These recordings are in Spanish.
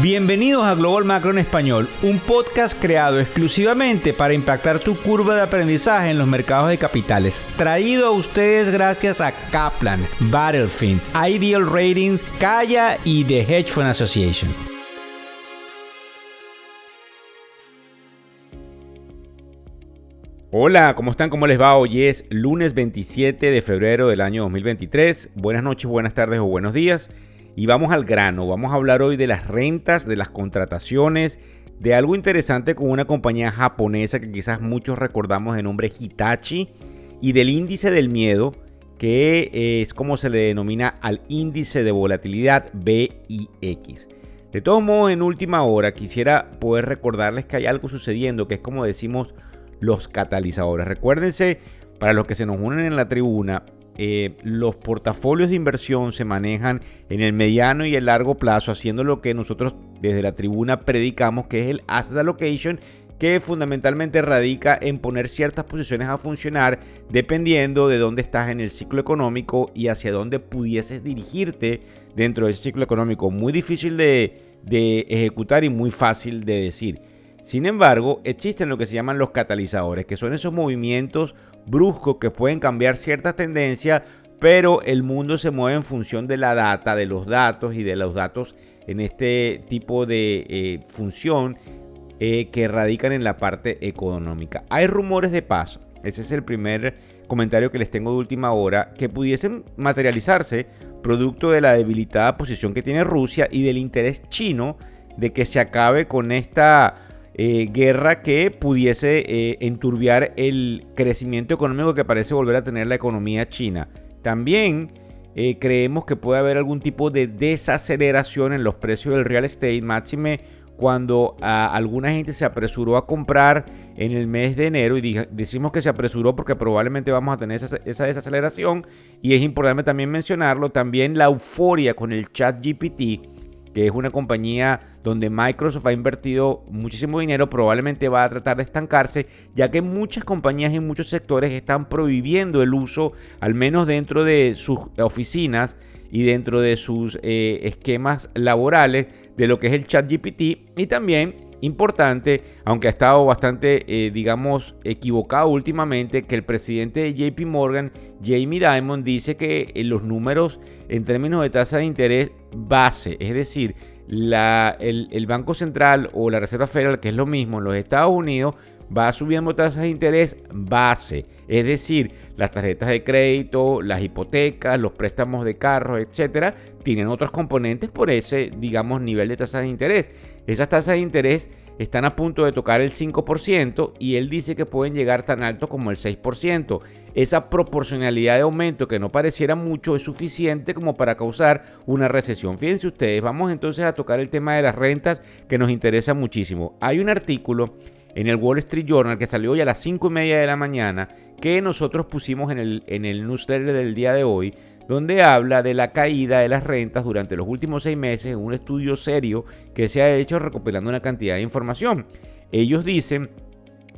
Bienvenidos a Global Macro en Español, un podcast creado exclusivamente para impactar tu curva de aprendizaje en los mercados de capitales. Traído a ustedes gracias a Kaplan, Battlefield, Ideal Ratings, Kaya y The Hedge Fund Association. Hola, ¿cómo están? ¿Cómo les va? Hoy es lunes 27 de febrero del año 2023. Buenas noches, buenas tardes o buenos días. Y vamos al grano, vamos a hablar hoy de las rentas, de las contrataciones, de algo interesante con una compañía japonesa que quizás muchos recordamos de nombre Hitachi, y del índice del miedo, que es como se le denomina al índice de volatilidad VIX. De todos modos, en última hora quisiera poder recordarles que hay algo sucediendo, que es como decimos los catalizadores. Recuérdense, para los que se nos unen en la tribuna, los portafolios de inversión se manejan en el mediano y el largo plazo, haciendo lo que nosotros desde la tribuna predicamos, que es el asset allocation, que fundamentalmente radica en poner ciertas posiciones a funcionar dependiendo de dónde estás en el ciclo económico y hacia dónde pudieses dirigirte dentro del ciclo económico. Muy difícil de ejecutar y muy fácil de decir. Sin embargo, existen lo que se llaman los catalizadores, que son esos movimientos bruscos que pueden cambiar ciertas tendencias, pero el mundo se mueve en función de la data, de los datos y de los datos en este tipo de función que radican en la parte económica. Hay rumores de paz, ese es el primer comentario que les tengo de última hora, que pudiesen materializarse producto de la debilitada posición que tiene Rusia y del interés chino de que se acabe con esta guerra que pudiese enturbiar el crecimiento económico que parece volver a tener la economía china. También creemos que puede haber algún tipo de desaceleración en los precios del real estate, máxime cuando alguna gente se apresuró a comprar en el mes de enero, y decimos que se apresuró porque probablemente vamos a tener esa desaceleración, y es importante también mencionarlo, también la euforia con el ChatGPT, que es una compañía donde Microsoft ha invertido muchísimo dinero, probablemente va a tratar de estancarse, ya que muchas compañías en muchos sectores están prohibiendo el uso, al menos dentro de sus oficinas y dentro de sus esquemas laborales, de lo que es el ChatGPT. Y también, importante, aunque ha estado bastante, equivocado últimamente, que el presidente de JP Morgan, Jamie Dimon, dice que los números en términos de tasa de interés base, es decir, el Banco Central o la Reserva Federal, que es lo mismo en los Estados Unidos, va subiendo tasas de interés base, es decir, las tarjetas de crédito, las hipotecas, los préstamos de carros, etcétera, tienen otros componentes por ese, nivel de tasas de interés. Esas tasas de interés están a punto de tocar el 5% y él dice que pueden llegar tan alto como el 6%. Esa proporcionalidad de aumento, que no pareciera mucho, es suficiente como para causar una recesión. Fíjense ustedes, vamos entonces a tocar el tema de las rentas, que nos interesa muchísimo. Hay un artículo en el Wall Street Journal que salió hoy a las 5:30 de la mañana, que nosotros pusimos en el newsletter del día de hoy, donde habla de la caída de las rentas durante los últimos 6 meses en un estudio serio que se ha hecho recopilando una cantidad de información. Ellos dicen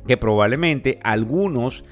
que probablemente algunos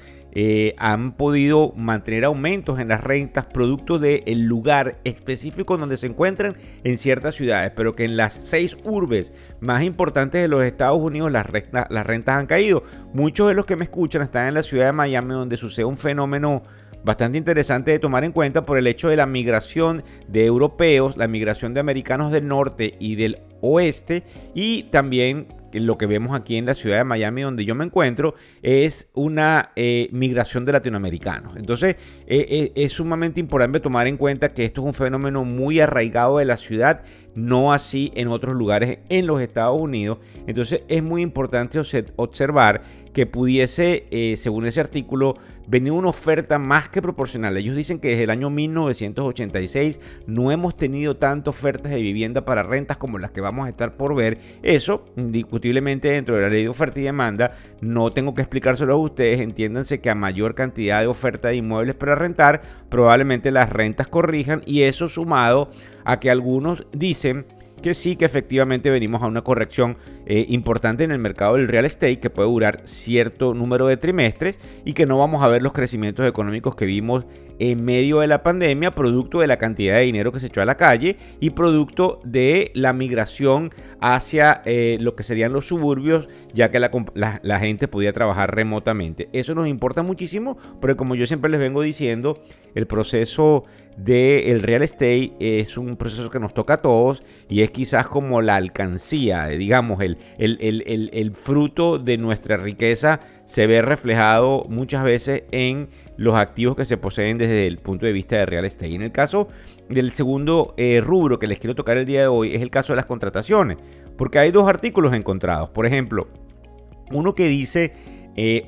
han podido mantener aumentos en las rentas producto del lugar específico donde se encuentran en ciertas ciudades, pero que en las 6 urbes más importantes de los Estados Unidos las rentas han caído. Muchos de los que me escuchan están en la ciudad de Miami, donde sucede un fenómeno bastante interesante de tomar en cuenta por el hecho de la migración de europeos, la migración de americanos del norte y del oeste, y también lo que vemos aquí en la ciudad de Miami, donde yo me encuentro, es una migración de latinoamericanos. Entonces, es sumamente importante tomar en cuenta que esto es un fenómeno muy arraigado de la ciudad, no así en otros lugares en los Estados Unidos. Entonces, es muy importante observar que pudiese, según ese artículo, venir una oferta más que proporcional. Ellos dicen que desde el año 1986 no hemos tenido tantas ofertas de vivienda para rentas como las que vamos a estar por ver. Eso, indiscutiblemente, dentro de la ley de oferta y demanda, no tengo que explicárselo a ustedes. Entiéndanse que a mayor cantidad de oferta de inmuebles para rentar, probablemente las rentas corrijan, y eso sumado a que algunos dicen que sí, que efectivamente venimos a una corrección importante en el mercado del real estate, que puede durar cierto número de trimestres y que no vamos a ver los crecimientos económicos que vimos en medio de la pandemia, producto de la cantidad de dinero que se echó a la calle y producto de la migración hacia lo que serían los suburbios, ya que la gente podía trabajar remotamente. Eso nos importa muchísimo, porque como yo siempre les vengo diciendo, el proceso del real estate es un proceso que nos toca a todos y es quizás como la alcancía, digamos, el fruto de nuestra riqueza se ve reflejado muchas veces en los activos que se poseen desde el punto de vista de real estate. En el caso del segundo rubro que les quiero tocar el día de hoy es el caso de las contrataciones, porque hay dos artículos encontrados. Por ejemplo, uno que dice,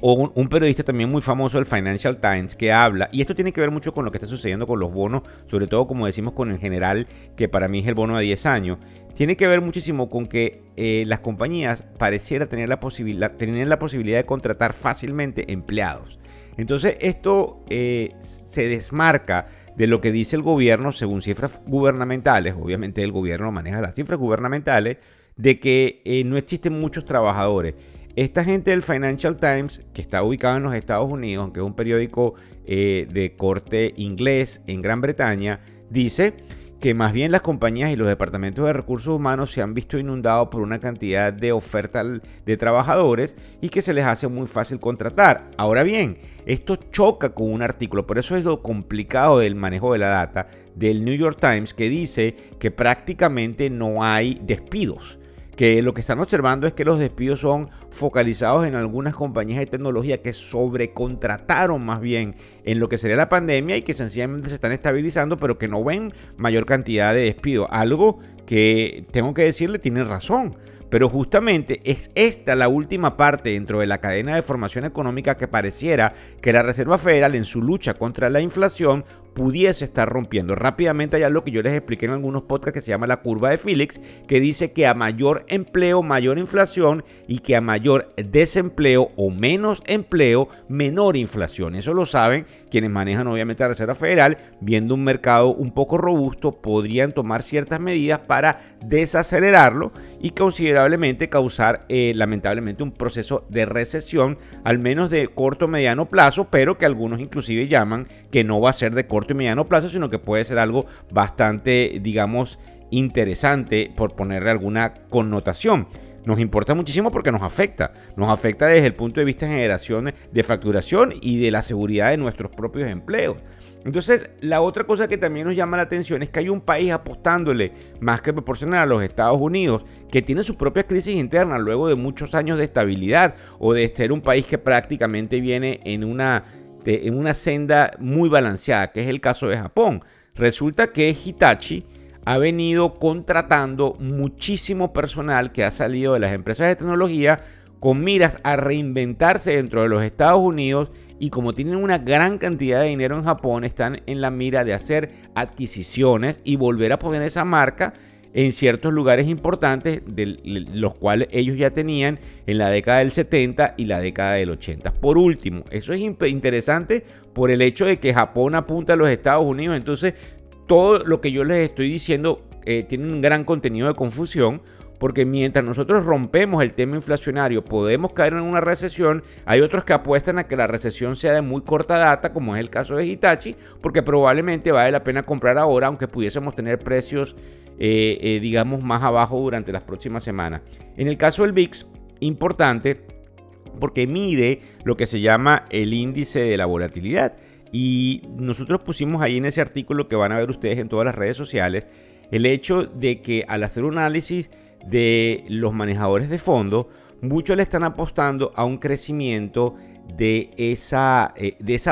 o un periodista también muy famoso del Financial Times, que habla, y esto tiene que ver mucho con lo que está sucediendo con los bonos, sobre todo como decimos con el general, que para mí es el bono de 10 años, tiene que ver muchísimo con que las compañías pareciera tener la posibilidad de contratar fácilmente empleados. Entonces esto se desmarca de lo que dice el gobierno según cifras gubernamentales. Obviamente el gobierno maneja las cifras gubernamentales de que no existen muchos trabajadores. Esta gente del Financial Times, que está ubicado en los Estados Unidos, aunque es un periódico de corte inglés en Gran Bretaña, dice que más bien las compañías y los departamentos de recursos humanos se han visto inundados por una cantidad de oferta de trabajadores y que se les hace muy fácil contratar. Ahora bien, esto choca con un artículo, por eso es lo complicado del manejo de la data del New York Times, que dice que prácticamente no hay despidos, que lo que están observando es que los despidos son focalizados en algunas compañías de tecnología que sobrecontrataron más bien en lo que sería la pandemia y que sencillamente se están estabilizando, pero que no ven mayor cantidad de despidos. Algo que tengo que decirle, tienen razón. Pero justamente es esta la última parte dentro de la cadena de formación económica que pareciera que la Reserva Federal en su lucha contra la inflación pudiese estar rompiendo. Rápidamente allá lo que yo les expliqué en algunos podcasts que se llama la curva de Phillips, que dice que a mayor empleo, mayor inflación y que a mayor desempleo o menos empleo, menor inflación. Eso lo saben quienes manejan obviamente la Reserva Federal. Viendo un mercado un poco robusto, podrían tomar ciertas medidas para desacelerarlo y considerablemente causar lamentablemente un proceso de recesión, al menos de corto o mediano plazo, pero que algunos inclusive llaman que no va a ser de corto y mediano plazo, sino que puede ser algo bastante, digamos, interesante, por ponerle alguna connotación. Nos importa muchísimo porque nos afecta desde el punto de vista de generación de facturación y de la seguridad de nuestros propios empleos. Entonces, la otra cosa que también nos llama la atención es que hay un país apostándole más que proporcional a los Estados Unidos, que tiene su propia crisis interna luego de muchos años de estabilidad o de ser un país que prácticamente viene en una senda muy balanceada, que es el caso de Japón. Resulta que Hitachi ha venido contratando muchísimo personal que ha salido de las empresas de tecnología con miras a reinventarse dentro de los Estados Unidos, y como tienen una gran cantidad de dinero en Japón, están en la mira de hacer adquisiciones y volver a poner esa marca en ciertos lugares importantes, de los cuales ellos ya tenían en la década del 70 y la década del 80. Por último, eso es interesante por el hecho de que Japón apunta a los Estados Unidos. Entonces, todo lo que yo les estoy diciendo tiene un gran contenido de confusión, porque mientras nosotros rompemos el tema inflacionario podemos caer en una recesión. Hay otros que apuestan a que la recesión sea de muy corta data, como es el caso de Hitachi, porque probablemente vale la pena comprar ahora, aunque pudiésemos tener precios digamos más abajo durante las próximas semanas. En el caso del VIX, importante porque mide lo que se llama el índice de la volatilidad, y nosotros pusimos ahí en ese artículo que van a ver ustedes en todas las redes sociales el hecho de que al hacer un análisis de los manejadores de fondos, muchos le están apostando a un crecimiento de esa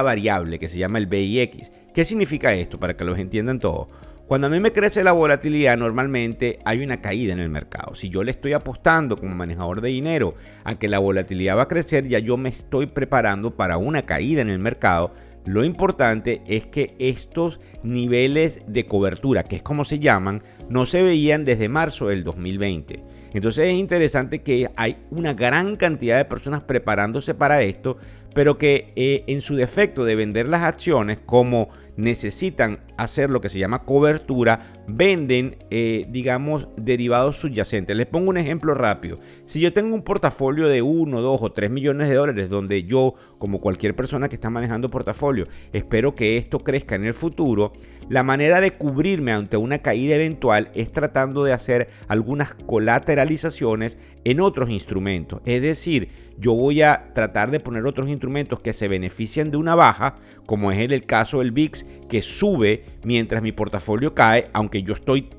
variable que se llama el VIX. ¿Qué significa esto? Para que los entiendan todos. Cuando a mí me crece la volatilidad, normalmente hay una caída en el mercado. Si yo le estoy apostando como manejador de dinero a que la volatilidad va a crecer, ya yo me estoy preparando para una caída en el mercado. Lo importante es que estos niveles de cobertura, que es como se llaman, no se veían desde marzo del 2020. Entonces es interesante que hay una gran cantidad de personas preparándose para esto, pero que en su defecto de vender las acciones como necesitan hacer lo que se llama cobertura, venden, digamos, derivados subyacentes. Les pongo un ejemplo rápido. Si yo tengo un portafolio de 1, 2 o 3 millones de dólares, donde yo, como cualquier persona que está manejando portafolio, espero que esto crezca en el futuro, la manera de cubrirme ante una caída eventual es tratando de hacer algunas colateralizaciones en otros instrumentos. Es decir, yo voy a tratar de poner otros instrumentos que se beneficien de una baja, como es el caso del VIX, que sube mientras mi portafolio cae, aunque yo estoy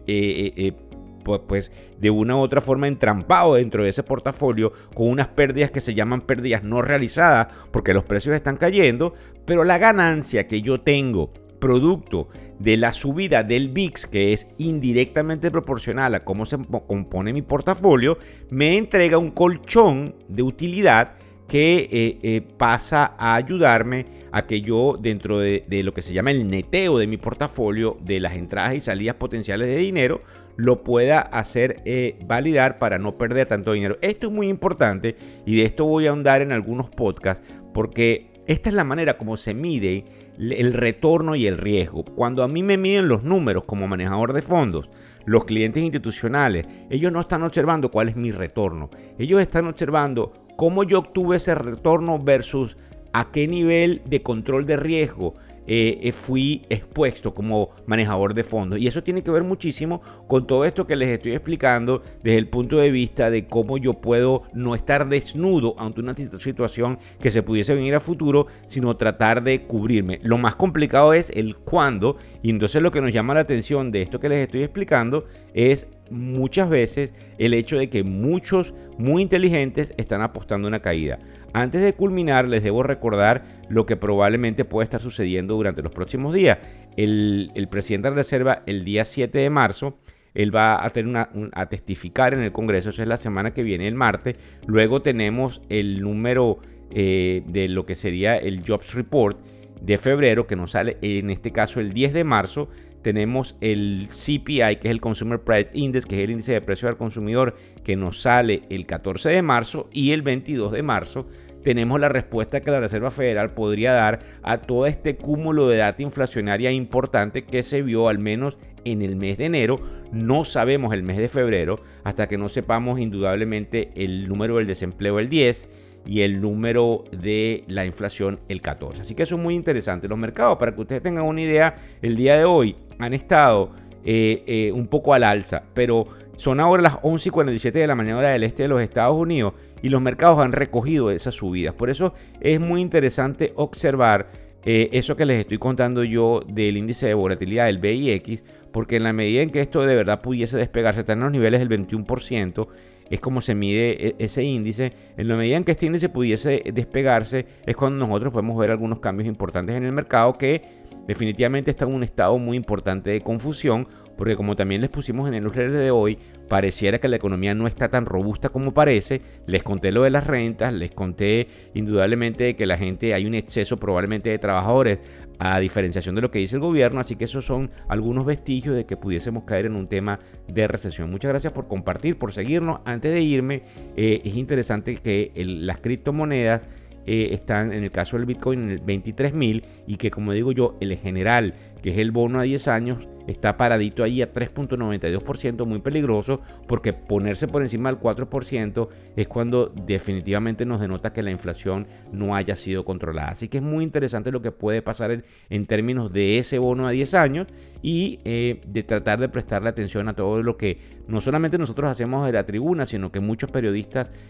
pues de una u otra forma entrampado dentro de ese portafolio con unas pérdidas que se llaman pérdidas no realizadas porque los precios están cayendo, pero la ganancia que yo tengo producto de la subida del VIX, que es indirectamente proporcional a cómo se compone mi portafolio, me entrega un colchón de utilidad que pasa a ayudarme a que yo, dentro de lo que se llama el neteo de mi portafolio, de las entradas y salidas potenciales de dinero, lo pueda hacer validar para no perder tanto dinero. Esto es muy importante y de esto voy a ahondar en algunos podcasts, porque esta es la manera como se mide el retorno y el riesgo. Cuando a mí me miden los números como manejador de fondos, los clientes institucionales, ellos no están observando cuál es mi retorno. Ellos están observando cómo yo obtuve ese retorno versus a qué nivel de control de riesgo fui expuesto como manejador de fondos. Y eso tiene que ver muchísimo con todo esto que les estoy explicando desde el punto de vista de cómo yo puedo no estar desnudo ante una situación que se pudiese venir a futuro, sino tratar de cubrirme. Lo más complicado es el cuándo, y entonces lo que nos llama la atención de esto que les estoy explicando es muchas veces el hecho de que muchos muy inteligentes están apostando a una caída. Antes de culminar, les debo recordar lo que probablemente puede estar sucediendo durante los próximos días. El presidente de la Reserva, el día 7 de marzo, él va a hacer a testificar en el Congreso. Eso es la semana que viene, el martes. Luego tenemos el número de lo que sería el Jobs Report de febrero, que nos sale en este caso el 10 de marzo. Tenemos el CPI, que es el Consumer Price Index, que es el índice de precios al consumidor, que nos sale el 14 de marzo, y el 22 de marzo tenemos la respuesta que la Reserva Federal podría dar a todo este cúmulo de data inflacionaria importante que se vio al menos en el mes de enero. No sabemos el mes de febrero hasta que no sepamos indudablemente el número del desempleo el 10 y el número de la inflación el 14. Así que eso es muy interesante. Los mercados, para que ustedes tengan una idea, el día de hoy han estado un poco al alza, pero son ahora las 11:47 de la mañana hora del este de los Estados Unidos y los mercados han recogido esas subidas. Por eso es muy interesante observar eso que les estoy contando yo del índice de volatilidad del VIX, porque en la medida en que esto de verdad pudiese despegarse, está en los niveles del 21%, es como se mide ese índice. En la medida en que este índice pudiese despegarse, es cuando nosotros podemos ver algunos cambios importantes en el mercado que definitivamente está en un estado muy importante de confusión, porque como también les pusimos en el newsletter de hoy, pareciera que la economía no está tan robusta como parece. Les conté lo de las rentas, les conté indudablemente que la gente, hay un exceso probablemente de trabajadores, a diferenciación de lo que dice el gobierno, así que esos son algunos vestigios de que pudiésemos caer en un tema de recesión. Muchas gracias por compartir, por seguirnos. Antes de irme, es interesante que las criptomonedas están, en el caso del Bitcoin, en el 23.000, y que, como digo yo, el general, que es el bono a 10 años, está paradito ahí a 3.92%, muy peligroso, porque ponerse por encima del 4% es cuando definitivamente nos denota que la inflación no haya sido controlada. Así que es muy interesante lo que puede pasar en términos de ese bono a 10 años y de tratar de prestarle atención a todo lo que no solamente nosotros hacemos de la tribuna, sino que muchos periodistas